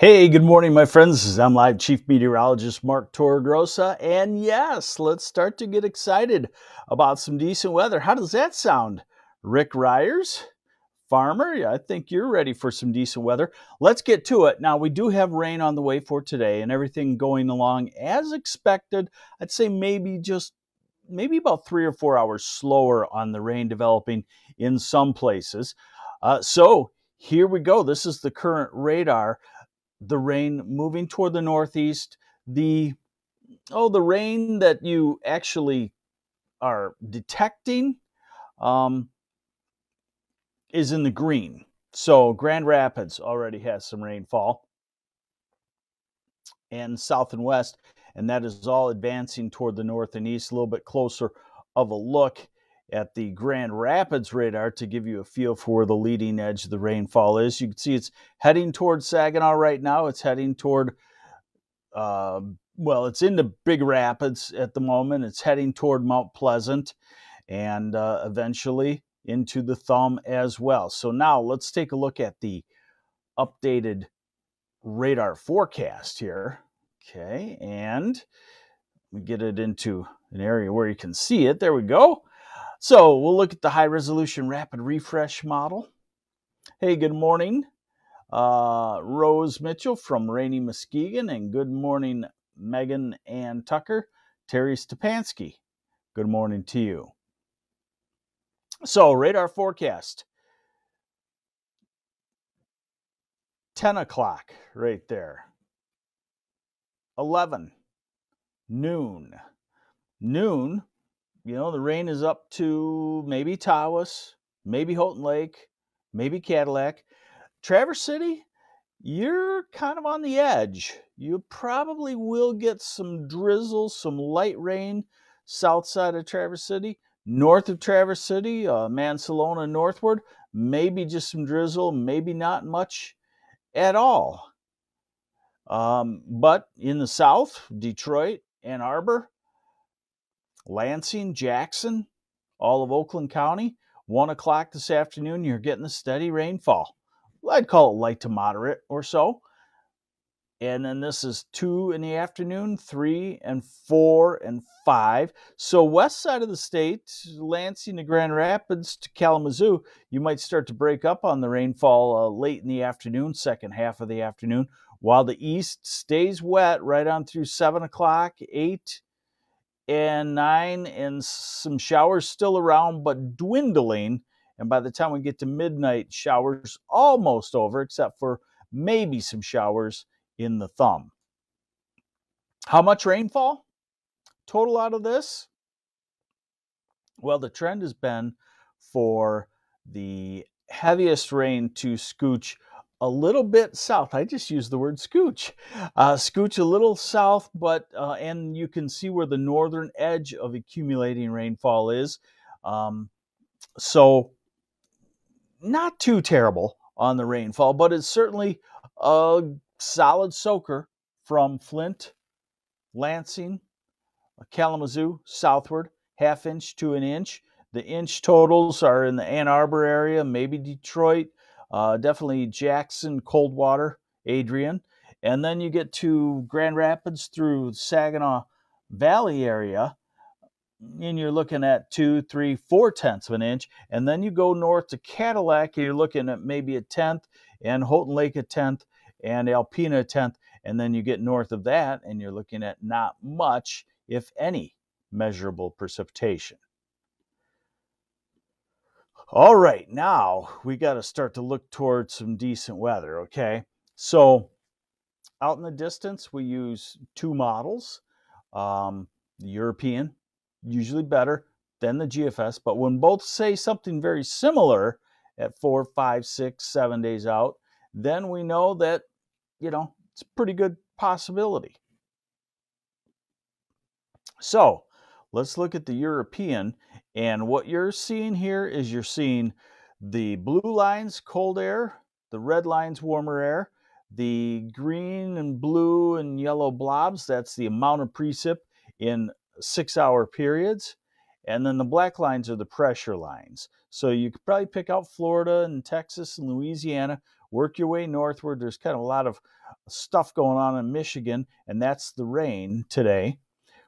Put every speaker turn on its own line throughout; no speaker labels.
Hey, good morning, my friends. This is MLive Chief Meteorologist Mark Torregrossa. And yes, let's start to get excited about some decent weather. How does that sound? Rick Ryers, farmer, yeah, I think you're ready for some decent weather. Let's get to it. Now, we do have rain on the way for today and everything going along as expected. I'd say maybe about 3 or 4 hours slower on the rain developing in some places. So here we go. This is the current radar. The rain moving toward the northeast. The rain that you actually are detecting is in the green. So Grand Rapids already has some rainfall, and south and west, and that is all advancing toward the north and east. A little bit closer of a look at the Grand Rapids radar to give you a feel for where the leading edge of the rainfall is. You can see it's heading toward Saginaw right now. It's heading toward it's into Big Rapids at the moment. It's heading toward Mount Pleasant and eventually into the Thumb as well. So now let's take a look at the updated radar forecast here. Okay, and we get it into an area where you can see it. There we go. So we'll look at the high resolution rapid refresh model. Hey, good morning, Rose Mitchell from rainy Muskegon, and good morning, Megan and Tucker. Terry Stepanski, good morning to you. So radar forecast, 10 o'clock right there, 11, noon, the rain is up to maybe Tawas, maybe Houghton Lake, maybe Cadillac. Traverse City, you're kind of on the edge. You probably will get some drizzle, some light rain south side of Traverse City. North of Traverse City, Mansalona northward, maybe just some drizzle, maybe not much at all. But in the south, Detroit, Ann Arbor, Lansing, Jackson, all of Oakland County, 1 o'clock this afternoon, you're getting a steady rainfall. I'd call it light to moderate or so. And then this is 2 in the afternoon, 3 and 4 and 5. So west side of the state, Lansing to Grand Rapids to Kalamazoo, you might start to break up on the rainfall late in the afternoon, second half of the afternoon, while the east stays wet right on through 7 o'clock, 8 and 9, and some showers still around, but dwindling. And by the time we get to midnight, showers almost over, except for maybe some showers in the Thumb. How much rainfall total out of this? Well, the trend has been for the heaviest rain to scooch a little bit south. I just used the word scooch. Scooch a little south, but and you can see where the northern edge of accumulating rainfall is. So not too terrible on the rainfall, but it's certainly a solid soaker from Flint, Lansing, Kalamazoo, southward, ½ inch to an inch. The inch totals are in the Ann Arbor area, maybe Detroit, definitely Jackson, Coldwater, Adrian. And then you get to Grand Rapids through Saginaw Valley area, and you're looking at 2, 3, 4/10 of an inch. And then you go north to Cadillac, and you're looking at maybe 1/10, and Houghton Lake 1/10, and Alpena 1/10. And then you get north of that, and you're looking at not much, if any, measurable precipitation. All right, now we got to start to look towards some decent weather, okay? So out in the distance, we use 2 models. The European, usually better than the GFS, but when both say something very similar at 4, 5, 6, 7 days out, then we know that, it's a pretty good possibility. So let's look at the European, and what you're seeing here is you're seeing the blue lines, cold air, the red lines, warmer air, the green and blue and yellow blobs, that's the amount of precip in 6-hour periods, and then the black lines are the pressure lines. So you could probably pick out Florida and Texas and Louisiana, Work your way northward. There's kind of a lot of stuff going on in Michigan, and that's the rain today.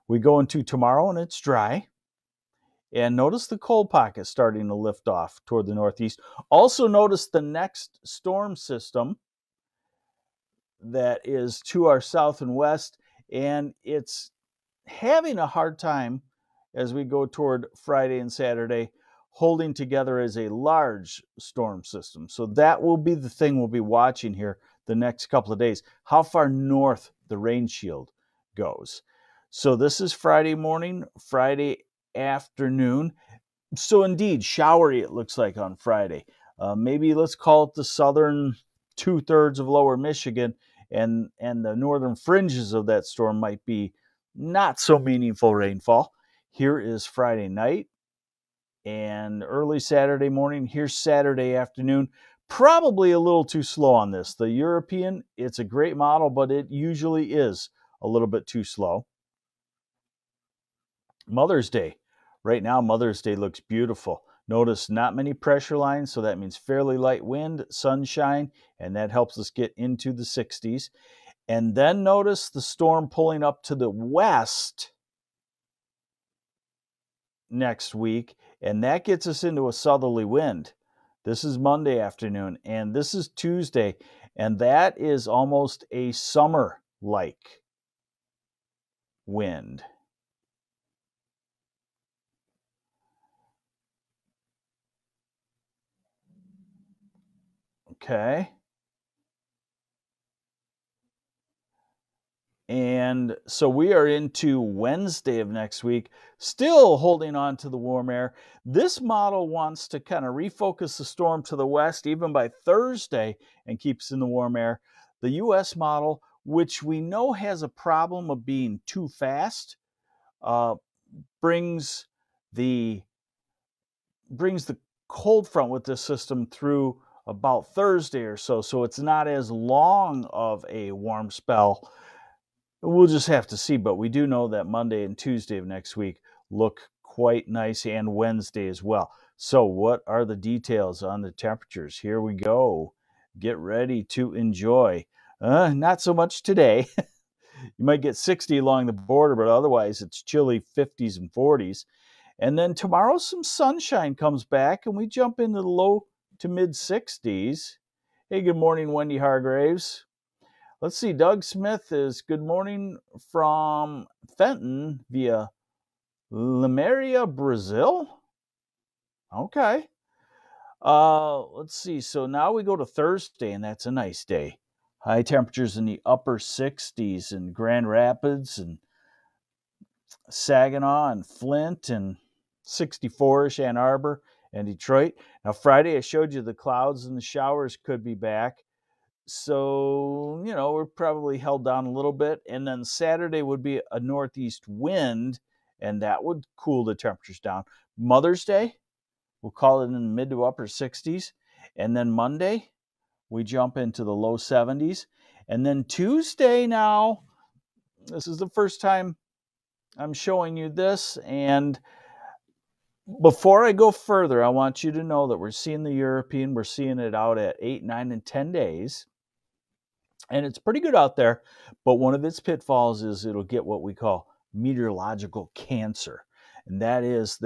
We go into tomorrow, and it's dry. And notice the cold pocket starting to lift off toward the northeast. Also notice the next storm system that is to our south and west, and it's having a hard time as we go toward Friday and Saturday, holding together as a large storm system. So that will be the thing we'll be watching here the next couple of days, how far north the rain shield goes. So this is Friday morning, Friday afternoon. So indeed, showery it looks like on Friday. Maybe let's call it the southern 2/3 of lower Michigan, and the northern fringes of that storm might be not so meaningful rainfall. Here is Friday night and early Saturday morning. Here's Saturday afternoon. Probably a little too slow on this. The European, it's a great model, but it usually is a little bit too slow. Mother's Day. Right now, Mother's Day looks beautiful. Notice not many pressure lines, so that means fairly light wind, sunshine, and that helps us get into the 60s. And then notice the storm pulling up to the west next week, and that gets us into a southerly wind. This is Monday afternoon, and this is Tuesday, and that is almost a summer-like wind. Okay. And so we are into Wednesday of next week, still holding on to the warm air. This model wants to kind of refocus the storm to the west even by Thursday and keeps in the warm air. The US model, which we know has a problem of being too fast, brings the cold front with this system through about Thursday or so. So it's not as long of a warm spell. We'll just have to see, but we do know that Monday and Tuesday of next week look quite nice, and Wednesday as well. So what are the details on the temperatures? Here we go. Get ready to enjoy. Not so much today. You might get 60 along the border, but otherwise it's chilly 50s and 40s. And then tomorrow some sunshine comes back, and we jump into the low to mid 60s. Hey, good morning, Wendy Hargraves. Let's see, Doug Smith is good morning from Fenton via Limeria, Brazil. Okay. Let's see. So now we go to Thursday, and that's a nice day. High temperatures in the upper 60s in Grand Rapids and Saginaw and Flint, and 64-ish Ann Arbor and Detroit. Now Friday, I showed you the clouds and the showers could be back. So, we're probably held down a little bit. And then Saturday would be a northeast wind, and that would cool the temperatures down. Mother's Day, we'll call it in the mid to upper 60s. And then Monday, we jump into the low 70s. And then Tuesday now, this is the first time I'm showing you this. And before I go further, I want you to know that we're seeing the European. We're seeing it out at 8, 9, and 10 days. And it's pretty good out there, but one of its pitfalls is it'll get what we call meteorological cancer. And that is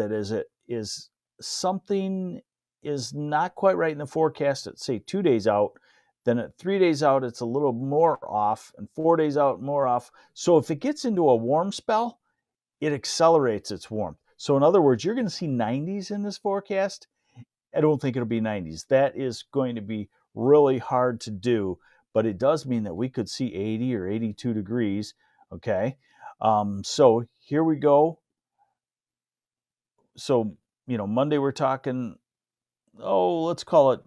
something is not quite right in the forecast at, say, 2 days out. Then at 3 days out, it's a little more off, and 4 days out, more off. So if it gets into a warm spell, it accelerates its warmth. So in other words, you're going to see 90s in this forecast. I don't think it'll be 90s. That is going to be really hard to do. But it does mean that we could see 80 or 82 degrees, okay? So here we go. So, Monday we're talking, let's call it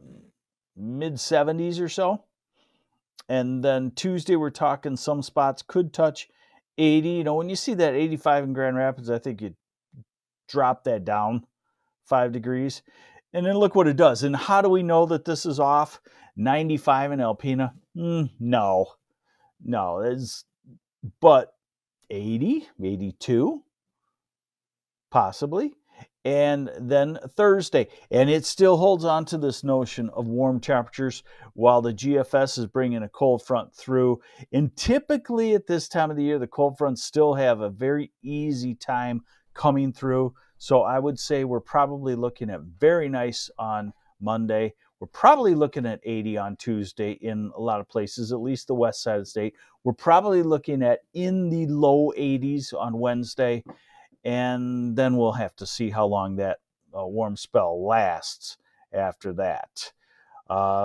mid-70s or so. And then Tuesday we're talking some spots could touch 80. When you see that 85 in Grand Rapids, I think you drop that down 5 degrees. And then look what it does. And how do we know that this is off? 95 in Alpena? No. But 80, 82, possibly. and then Thursday. And it still holds on to this notion of warm temperatures while the GFS is bringing a cold front through. And typically at this time of the year, the cold fronts still have a very easy time coming through. So I would say we're probably looking at very nice on Monday. We're probably looking at 80 on Tuesday in a lot of places, at least the west side of the state. We're probably looking at in the low 80s on Wednesday. And then we'll have to see how long that warm spell lasts after that.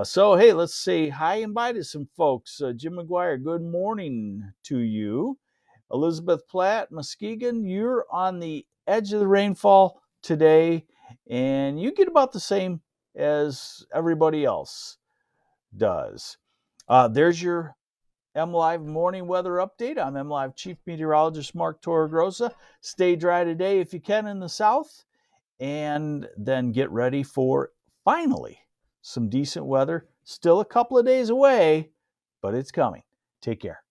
So, hey, let's say hi and bye to some folks. Jim McGuire, good morning to you. Elizabeth Platt, Muskegon, you're on the edge of the rainfall today, and you get about the same as everybody else does. There's your MLive morning weather update. I'm MLive Chief Meteorologist Mark Torregrossa. Stay dry today if you can in the south, and then get ready for finally some decent weather. Still a couple of days away, but it's coming. Take care.